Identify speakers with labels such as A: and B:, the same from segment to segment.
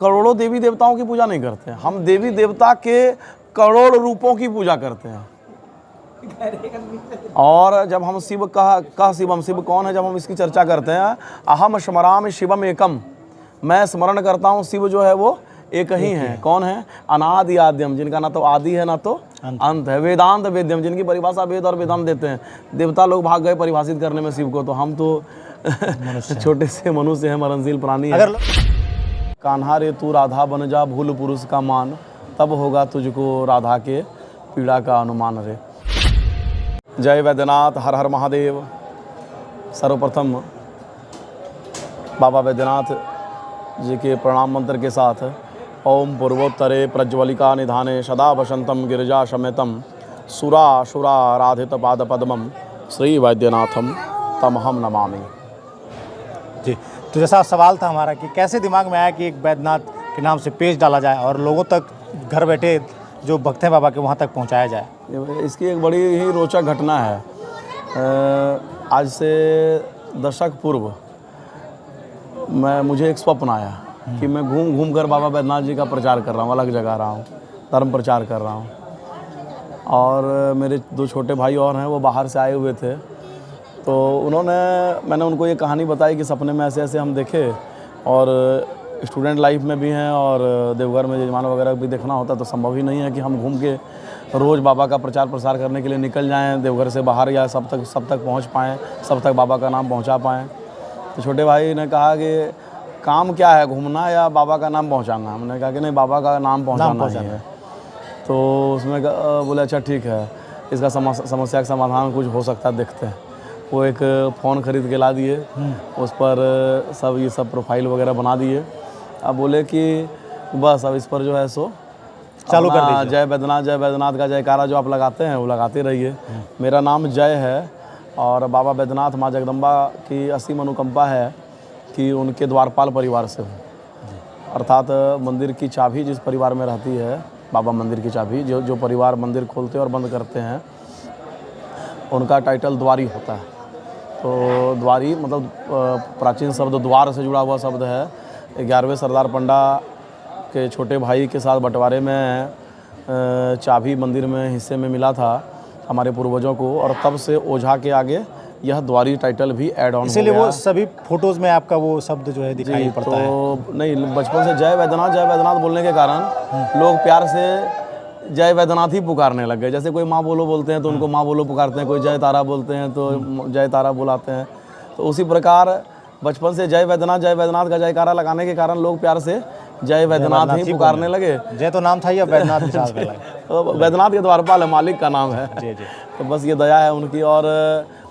A: करोड़ों देवी देवताओं की पूजा नहीं करते हैं, हम देवी देवता के करोड़ रूपों की पूजा करते हैं। और जब हम शिव कह शिवम, शिव कौन है, जब हम इसकी चर्चा करते हैं, अहम स्मरामि शिवम एकम, मैं स्मरण करता हूँ शिव जो है वो एक ही है। कौन है? अनादि आद्यम, जिनका ना तो आदि है ना तो अंत है। वेदांत वेद्यम, जिनकी परिभाषा वेद और वेदांत देते हैं। देवता लोग भाग गए परिभाषित करने में शिव को, तो हम तो छोटे से मनुष्य हैं, मरणशील प्राणी हैं। कान्हा रे तू राधा बन जा, भूल पुरुष का मान, तब होगा तुझको राधा के पीड़ा का अनुमान रे। जय वैद्यनाथ, हर हर महादेव। सर्वप्रथम बाबा वैद्यनाथ जी के प्रणाम मंत्र के साथ ओम पूर्वोत्तरे प्रज्वलिका निधाने सदा वसंतम गिरिजा समेतम सुरा शुरा राधित पाद पद्मम श्री वैद्यनाथम तमहम नमामि।
B: जी, तो जैसा सवाल था हमारा कि कैसे दिमाग में आया कि एक वैद्यनाथ के नाम से पेज डाला जाए और लोगों तक घर बैठे जो भक्त हैं बाबा के वहाँ तक पहुँचाया जाए।
A: इसकी एक बड़ी ही रोचक घटना है। आज से दशक पूर्व मुझे एक स्वप्न आया कि मैं घूम घूम कर बाबा वैद्यनाथ जी का प्रचार कर रहा हूँ, अलग जगह रहा हूँ, धर्म प्रचार कर रहा हूँ। और मेरे दो छोटे भाई और हैं, वो बाहर से आए हुए थे। तो मैंने उनको ये कहानी बताई कि सपने में ऐसे ऐसे हम देखे, और स्टूडेंट लाइफ में भी हैं और देवघर में यजमान वगैरह भी देखना होता, तो संभव ही नहीं है कि हम घूम के रोज़ बाबा का प्रचार प्रसार करने के लिए निकल जाएं देवघर से बाहर, या सब तक पहुंच पाएँ, सब तक बाबा का नाम पहुंचा पाएँ। तो छोटे भाई ने कहा कि काम क्या है, घूमना या बाबा का नाम पहुंचाना? हमने कहा कि नहीं, बाबा का नाम पहुंचाना है। तो उसमें बोले अच्छा ठीक है, इसका समस्या का समाधान कुछ हो सकता है, देखते हैं। वो एक फ़ोन ख़रीद के ला दिए, उस पर सब प्रोफाइल वगैरह बना दिए। अब बोले कि बस अब इस पर जो है सो
B: चालू कर दीजिए,
A: जय वैद्यनाथ का जयकारा जो आप लगाते हैं वो लगाते रहिए। मेरा नाम जय है और बाबा वैद्यनाथ माँ जगदम्बा की असीम अनुकंपा है कि उनके द्वारपाल परिवार से हूँ। अर्थात मंदिर की चाबी जिस परिवार में रहती है, बाबा मंदिर की चाबी, जो परिवार मंदिर खोलते और बंद करते हैं, उनका टाइटल द्वारी होता है। तो द्वारी मतलब प्राचीन शब्द द्वार से जुड़ा हुआ शब्द है। 11वें सरदार पंडा के छोटे भाई के साथ बंटवारे में चाबी मंदिर में हिस्से में मिला था हमारे पूर्वजों को, और तब से ओझा के आगे यह द्वारी टाइटल भी ऐड ऑन हो गया।
B: इसीलिए वो सभी फोटोज़ में आपका वो शब्द जो है दिखाई पड़ता है।
A: तो नहीं, बचपन से जय वैद्यनाथ बोलने के कारण लोग प्यार से जय वैद्यनाथ ही पुकारने लग गए। जैसे कोई माँ बोलो बोलते हैं तो उनको माँ बोलो पुकारते हैं, कोई जय तारा बोलते हैं तो जय तारा बुलाते हैं। तो उसी प्रकार बचपन से जय वैद्यनाथ का जयकारा लगाने के कारण लोग प्यार से जय वैद्यनाथ ही पुकारने लगे।
B: जय तो नाम था या वैद्यनाथ के साथ
A: तो वैद्यनाथ के द्वारपाल है, मालिक का नाम है।
B: जी।
A: तो बस ये दया है उनकी। और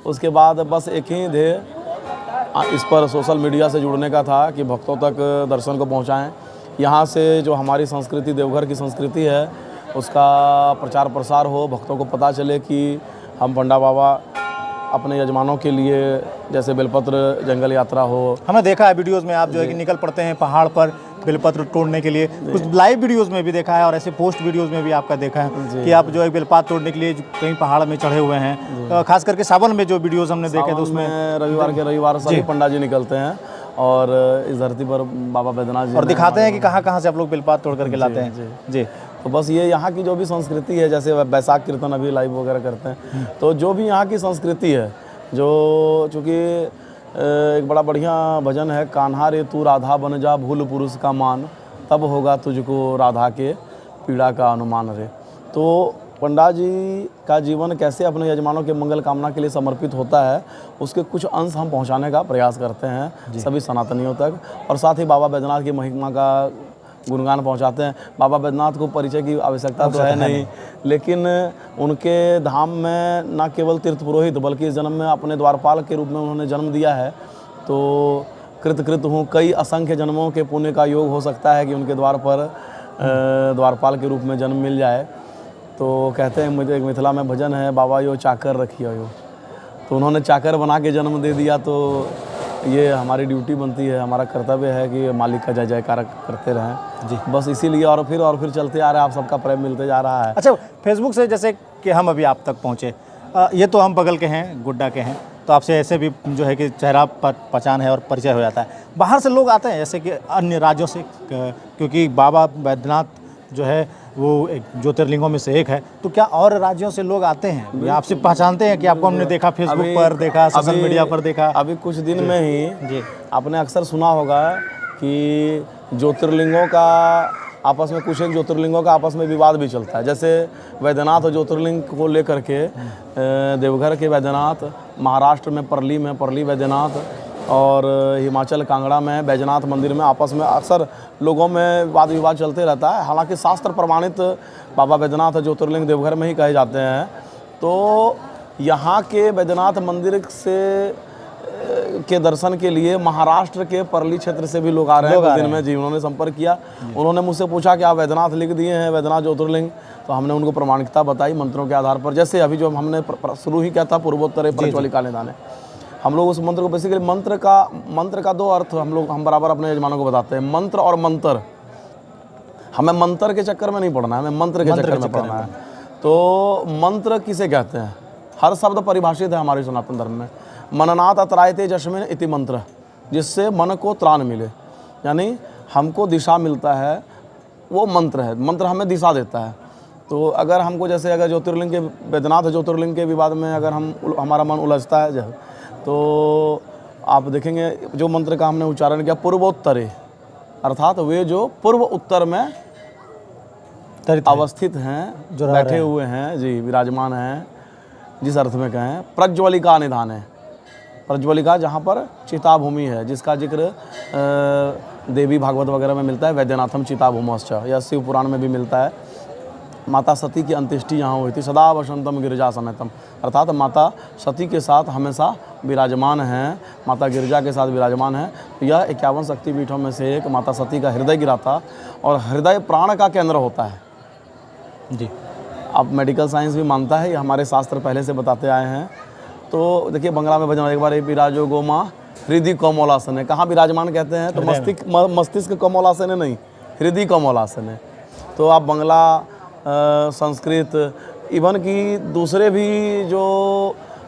A: उसके बाद बस एक ही ध्येय इस पर सोशल मीडिया से जुड़ने का था कि भक्तों तक दर्शन को पहुंचाएं। यहाँ से जो हमारी संस्कृति, देवघर की संस्कृति है, उसका प्रचार प्रसार हो, भक्तों को पता चले कि हम पंडा बाबा अपने यजमानों के लिए जैसे बेलपत्र जंगल यात्रा हो।
B: हमने देखा है वीडियोज़ में आप जो है कि निकल पड़ते हैं पहाड़ पर बेलपत्र तोड़ने के लिए, कुछ लाइव वीडियोज़ में भी देखा है और ऐसे पोस्ट वीडियोज़ में भी आपका देखा है कि आप जो है बेलपात तोड़ने के लिए कहीं पहाड़ में चढ़े हुए हैं। खास करके सावन में जो वीडियोज़ हमने देखे तो उसमें
A: रविवार सभी पंडा जी निकलते हैं और इस धरती पर बाबा वैद्यनाथ जी
B: और दिखाते हैं कि कहाँ से आप लोग बेलपात तोड़ करके लाते हैं। जी,
A: तो बस ये यहाँ की जो भी संस्कृति है, जैसे बैसाख कीर्तन अभी लाइव वगैरह करते हैं, तो जो भी यहाँ की संस्कृति है, जो चूँकि एक बड़ा बढ़िया भजन है, कान्हा रे तू राधा बन जा, भूल पुरुष का मान, तब होगा तुझको राधा के पीड़ा का अनुमान रे। तो पंडा जी का जीवन कैसे अपने यजमानों के मंगल कामना के लिए समर्पित होता है, उसके कुछ अंश हम पहुंचाने का प्रयास करते हैं सभी सनातनियों तक, और साथ ही बाबा वैद्यनाथ की महिमा का गुणगान पहुंचाते हैं। बाबा वैद्यनाथ को परिचय की आवश्यकता तो है नहीं, लेकिन उनके धाम में न केवल तीर्थ पुरोहित बल्कि इस जन्म में अपने द्वारपाल के रूप में उन्होंने जन्म दिया है। तो कृत हूँ, कई असंख्य जन्मों के पुण्य का योग हो सकता है कि उनके द्वार पर द्वारपाल के रूप में जन्म मिल जाए। तो कहते हैं, मुझे एक मिथिला में भजन है, बाबा यो चाकर रखियो यो, तो उन्होंने चाकर बना के जन्म दे दिया। तो ये हमारी ड्यूटी बनती है, हमारा कर्तव्य है कि मालिक का जय जयकार करते रहें जी। बस इसीलिए और फिर चलते आ रहे हैं, आप सबका प्रेम मिलते जा रहा है।
B: अच्छा, फेसबुक से जैसे कि हम अभी आप तक पहुँचे, ये तो हम बगल के हैं, गुड्डा के हैं, तो आपसे ऐसे भी जो है कि चेहरा पहचान है और परिचय हो जाता है। बाहर से लोग आते हैं जैसे कि अन्य राज्यों से, क्योंकि बाबा बैद्यनाथ जो है वो एक ज्योतिर्लिंगों में से एक है, तो क्या और राज्यों से लोग आते हैं या आपसे पहचानते हैं कि आपको हमने देखा फेसबुक पर, देखा सोशल मीडिया पर देखा?
A: अभी कुछ दिन में ही
B: जी
A: आपने अक्सर सुना होगा कि ज्योतिर्लिंगों का आपस में, कुछ एक ज्योतिर्लिंगों का आपस में विवाद भी चलता है। जैसे वैद्यनाथ ज्योतिर्लिंग को लेकर के देवघर के वैद्यनाथ, महाराष्ट्र में परली वैद्यनाथ, और हिमाचल कांगड़ा में बैजनाथ मंदिर में आपस में अक्सर लोगों में वाद विवाद चलते रहता है। हालांकि शास्त्र प्रमाणित बाबा बैद्यनाथ ज्योतिर्लिंग देवघर में ही कहे जाते हैं। तो यहाँ के बैद्यनाथ मंदिर से के दर्शन के लिए महाराष्ट्र के परली क्षेत्र से भी लोग आ रहे हैं। उस दिन में जी उन्होंने संपर्क किया, उन्होंने मुझसे पूछा कि आप वैद्यनाथ लिख दिए हैं, वैद्यनाथ ज्योतिर्लिंग, तो हमने उनको प्रमाणिकता बताई मंत्रों के आधार पर। जैसे अभी जो हमने शुरू ही किया था पूर्वोत्तर प्रज्वलिका निदान, हम लोग उस मंत्र को बेसिकली मंत्र का दो अर्थ हम बराबर अपने यजमानों को बताते हैं, मंत्र और मंत्र। हमें मंत्र के चक्कर में नहीं पढ़ना है, हमें मंत्र के चक्कर में पढ़ना है। तो मंत्र किसे कहते हैं? हर शब्द परिभाषित है हमारे सनातन धर्म में। मननात् अत्रायते जश्मिन इति मंत्र, जिससे मन को त्राण मिले, यानी हमको दिशा मिलता है, वो मंत्र है। मंत्र हमें दिशा देता है। तो अगर हमको जैसे अगर ज्योतिर्लिंग के बैद्यनाथ ज्योतिर्लिंग के विवाद में अगर हमारा मन उलझता है जब, तो आप देखेंगे जो मंत्र का हमने उच्चारण किया पूर्वोत्तरे, अर्थात वे जो पूर्व उत्तर में अवस्थित हैं, जो बैठे हुए हैं, जी विराजमान हैं, जिस अर्थ में कहें प्रज्वलिका निधान है। प्रज्वलिका जहाँ पर चिता भूमि है, जिसका जिक्र देवी भागवत वगैरह में मिलता है, वैद्यनाथम चिता भूमश्च, या शिव पुराण में भी मिलता है। माता सती की अंत्येष्टि यहाँ हुई थी, सदा वसंतम गिरिजा समेतम, अर्थात माता सती के साथ हमेशा विराजमान हैं, माता गिरिजा के साथ विराजमान हैं। यह 51 शक्तिपीठों में से एक माता सती का हृदय गिरा था, और हृदय प्राण का केंद्र होता है जी। अब मेडिकल साइंस भी मानता है, ये हमारे शास्त्र पहले से बताते आए हैं। तो देखिए बंगला में भजन एक बार विराजो गोमा हृदय कमलासन है, कहाँ विराजमान कहते हैं? तो मस्तिष्क कमलासन है नहीं, हृदय कमलासन है। तो आप बंगला, संस्कृत, इवन कि दूसरे भी जो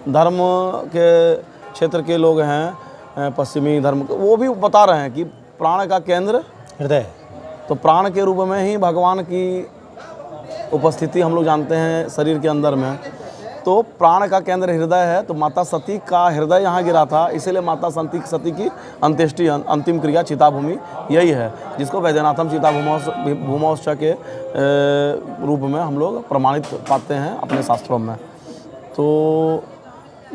A: धर्म के क्षेत्र के लोग हैं, पश्चिमी धर्म, वो भी बता रहे हैं कि प्राण का केंद्र हृदय। तो प्राण के रूप में ही भगवान की उपस्थिति हम लोग जानते हैं शरीर के अंदर में। तो प्राण का केंद्र हृदय है। तो माता सती का हृदय यहाँ गिरा था, इसीलिए माता सती की अंत्येष्टि, अंतिम क्रिया चिता भूमि यही है, जिसको वैद्यनाथम चिता भूमौश्च के रूप में हम लोग प्रमाणित पाते हैं अपने शास्त्रों में। तो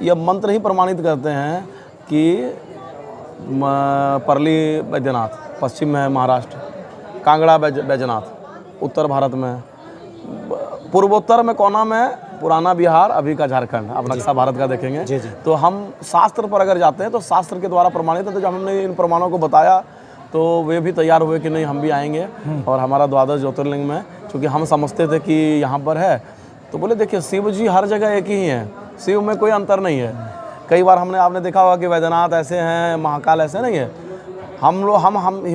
A: यह मंत्र ही प्रमाणित करते हैं कि परली बैद्यनाथ पश्चिम में है महाराष्ट्र, कांगड़ा बैजनाथ उत्तर भारत में, पूर्वोत्तर में कोना में पुराना बिहार, अभी का झारखंड। आप नक्शा भारत का देखेंगे जी। तो हम शास्त्र पर अगर जाते हैं तो शास्त्र के द्वारा प्रमाणित है। तो जब हमने इन प्रमाणों को बताया तो वे भी तैयार हुए कि नहीं हम भी आएंगे, और हमारा द्वादश ज्योतिर्लिंग में, चूँकि हम समझते थे कि यहाँ पर है, तो बोले देखिए शिव जी हर जगह एक ही हैं, शिव में कोई अंतर नहीं है। कई बार आपने देखा होगा कि वैद्यनाथ ऐसे हैं, महाकाल ऐसे नहीं है।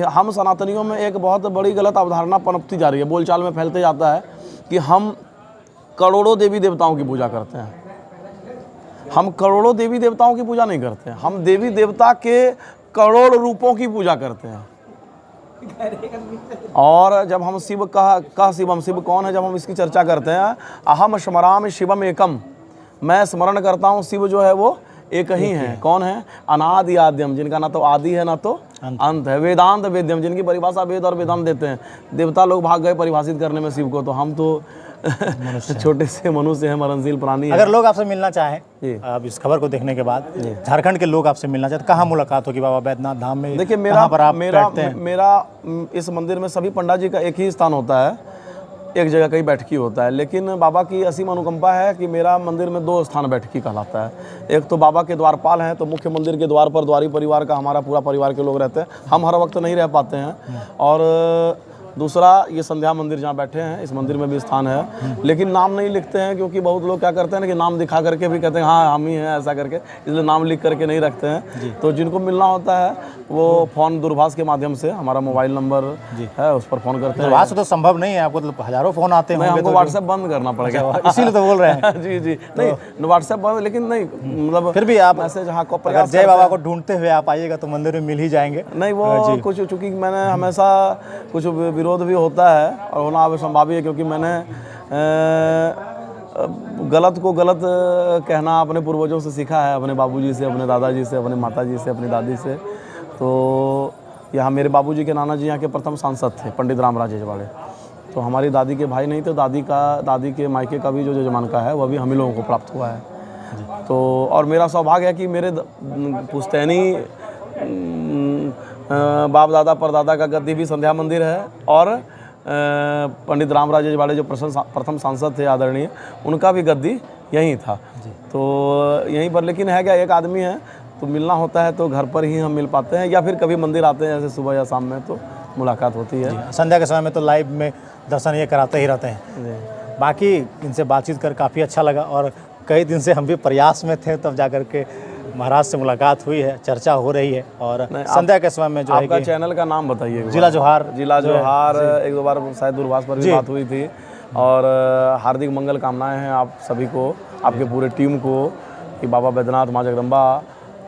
A: हम सनातनियों में एक बहुत बड़ी गलत अवधारणा पनपती जा रही है, बोलचाल में फैलते जाता है कि हम करोड़ों देवी देवताओं की पूजा करते हैं। हम करोड़ों देवी देवताओं की पूजा नहीं करते हैं, हम देवी देवता के करोड़ रूपों की पूजा करते हैं। और जब हम शिव शिवम, शिव कौन है, जब हम इसकी चर्चा करते हैं, अहम स्मरामि शिवम एकम, मैं स्मरण करता हूँ शिव जो है वो एक ही है। कौन है? अनादि आद्यम, जिनका ना तो आदि है ना तो अंत है। वेदांत वेद्यम, जिनकी परिभाषा वेद और वेदांत देते हैं। देवता लोग भाग गए परिभाषित करने में शिव को, तो हम तो छोटे से मनुष्य हैं, मरणशील प्राणी।
B: अगर लोग आपसे मिलना चाहें अब इस खबर को देखने के बाद, झारखंड के लोग आपसे मिलना चाहते, कहाँ मुलाकात होगी बाबा बैद्यनाथ धाम में?
A: देखिए मेरा इस मंदिर में सभी पंडा जी का एक ही स्थान होता है, एक जगह कहीं बैठकी होता है। लेकिन बाबा की असीम अनुकंपा है कि मेरा मंदिर में 2 स्थान बैठकी कहलाता है। एक तो बाबा के द्वारपाल हैं, तो मुख्य मंदिर के द्वार पर द्वारी परिवार का, हमारा पूरा परिवार के लोग रहते हैं। हम हर वक्त नहीं रह पाते हैं। और दूसरा ये संध्या मंदिर जहाँ बैठे हैं, इस मंदिर में भी स्थान है, लेकिन नाम नहीं लिखते हैं क्योंकि बहुत लोग क्या करते हैं ना कि नाम दिखा करके भी कहते हैं हाँ हम ही हैं ऐसा करके, इसलिए नाम लिख करके नहीं रखते हैं। तो जिनको मिलना होता है वो फ़ोन दूरभाष के माध्यम से, हमारा मोबाइल नंबर है उस पर फ़ोन करते हैं।
B: दूरभाष से तो संभव नहीं है, आपको तो हज़ारों फ़ोन आते हैं।
A: हमको व्हाट्सएप बंद करना पड़ेगा,
B: इसीलिए तो बोल रहे हैं।
A: जी नहीं व्हाट्सएप बंद, लेकिन नहीं मतलब
B: फिर भी आप
A: मैसेज हाँ को
B: अगर जय बाबा को ढूंढते हुए आप आइएगा तो मंदिर में मिल ही जाएंगे।
A: नहीं वो कुछ, चूँकि मैंने हमेशा कुछ विरोध भी होता है और होना अवश्यंभावी है, क्योंकि मैंने गलत को गलत कहना अपने पूर्वजों से सीखा है, अपने बाबूजी से, अपने दादाजी से, अपने माताजी से, अपनी दादी से। तो यहाँ मेरे बाबूजी के नाना जी यहाँ के प्रथम सांसद थे, पंडित रामराज जजवाड़े। तो हमारी दादी के भाई नहीं, तो दादी के मायके का भी जो जजमान का है वह भी हम ही लोगों को प्राप्त हुआ है। तो और मेरा सौभाग्य है कि मेरे पुश्तैनी बाप दादा परदादा का गद्दी भी संध्या मंदिर है, और पंडित रामराज जजवाड़े जो प्रथम सांसद थे आदरणीय, उनका भी गद्दी यहीं था। तो यहीं पर, लेकिन है क्या, एक आदमी है तो मिलना होता है तो घर पर ही हम मिल पाते हैं, या फिर कभी मंदिर आते हैं जैसे सुबह या शाम में तो मुलाकात होती है।
B: संध्या के समय में तो लाइव में दर्शन ये कराते ही रहते हैं। बाकी इनसे बातचीत कर काफ़ी अच्छा लगा, और कई दिन से हम भी प्रयास में थे, तब जाकर के महाराज से मुलाकात हुई है, चर्चा हो रही है। और संध्या के समय में जो है
A: आपका चैनल का नाम बताइए।
B: जिला जोहार।
A: एक दो बार शायद दूरभाष पर भी बात हुई थी, और हार्दिक मंगल कामनाएं हैं आप सभी को, आपके पूरे टीम को, कि बाबा बैद्यनाथ, माँ जगदम्बा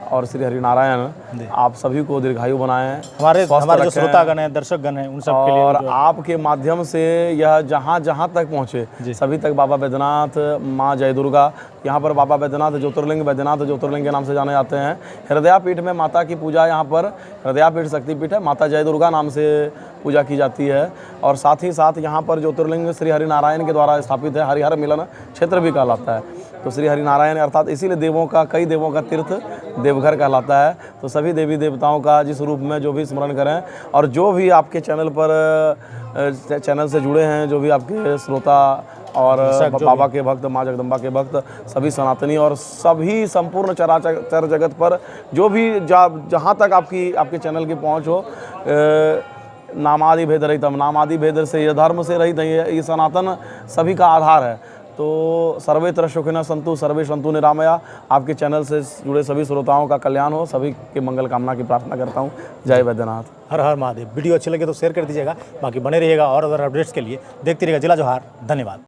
A: और श्री हरिनारायण आप सभी को दीर्घायु बनाएं,
B: हमारे जो श्रोतागण हैं, दर्शकगण हैं, उन सब के लिए,
A: और आपके माध्यम से यह जहाँ जहाँ तक पहुँचे सभी तक बाबा बैद्यनाथ, माँ जय दुर्गा, यहाँ पर बाबा बैद्यनाथ ज्योतिर्लिंग के नाम से जाने जाते हैं। हृदयापीठ में माता की पूजा, यहाँ पर हृदयापीठ शक्तिपीठ है, माता जय दुर्गा नाम से पूजा की जाती है। और साथ ही साथ यहाँ पर ज्योतिर्लिंग श्री हरिनारायण के द्वारा स्थापित है, हरिहर मिलन क्षेत्र भी कहलाता है। तो श्री हरिनारायण अर्थात इसीलिए कई देवों का तीर्थ देवघर कहलाता है। तो सभी देवी देवताओं का जिस रूप में जो भी स्मरण करें, और जो भी आपके चैनल पर चैनल से जुड़े हैं, जो भी आपके श्रोता और बाबा के भक्त, माँ जगदम्बा के भक्त, सभी सनातनी और सभी संपूर्ण चराचर जगत पर जो भी जहाँ तक आपके चैनल की पहुँच हो, नामादि भेद रहितम, नामादि भेद से यह धर्म से रहित है, ये सनातन सभी का आधार है। तो सर्वेत्र सुखिनः सन्तु सर्वे सन्तु निरामया। आपके चैनल से जुड़े सभी श्रोताओं का कल्याण हो, सभी के मंगल कामना की प्रार्थना करता हूँ। जय बैद्यनाथ।
B: हर हर महादेव। वीडियो अच्छी लगे तो शेयर कर दीजिएगा, बाकी बने रहिएगा और अदर अपडेट्स के लिए देखते रहिएगा जिला जोहार। धन्यवाद।